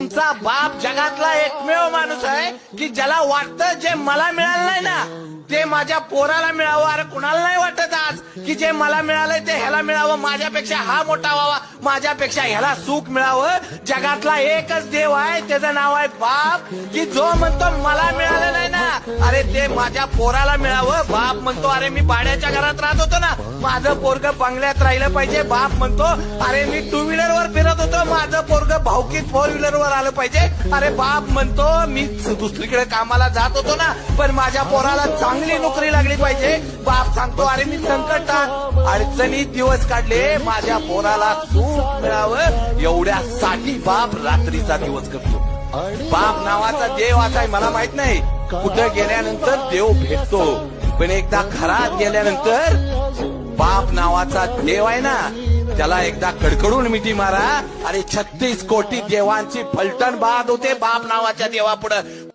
तुमचा बाप जगातला एकमेव माणूस आहे की ज्याला वाटतं जे मला मिळालं नाही ना ते माझ्या पोराला मिळावं. अरे कुणाला नाही वाटत आज की जे मला मिळालंय ते ह्याला मिळावं, माझ्यापेक्षा हा मोठा व्हावा, माझ्यापेक्षा ह्याला सुख मिळावं. जगातला एकच देव आहे, त्याचं नाव आहे बाप, की जो म्हणतो मला मिळालं नाही ना अरे ते माझ्या पोराला मिळावं. बाप म्हणतो अरे मी भाड्याच्या घरात राहत होतो ना, माझं पोरग बंगल्यात राहिलं पाहिजे. बाप म्हणतो अरे मी टू व्हीलर वर फिरत होतो, माझं पोरग भाऊकीत फोर व्हीलर वर आलं पाहिजे. अरे बाप म्हणतो मी दुसरीकडे कामाला जात होतो ना पण माझ्या पोराला चांगली नोकरी लागली पाहिजे. बाप सांगतो अरे मी संकटात अडचणीत दिवस काढले, माझ्या पोराला सुख मिळावं एवढ्यासाठी बाप रात्रीचा दिवस करतो. बाप नावाचा देव असा आहे मला माहित नाही, कुठं गेल्यानंतर देव भेटतो पण एकदा घरात गेल्यानंतर बाप नावाचा देव आहे ना त्याला एकदा कडकडून मिठी मारा. अरे 36 कोटी देवांची फलटण बाद होते बाप नावाच्या देवापुढं.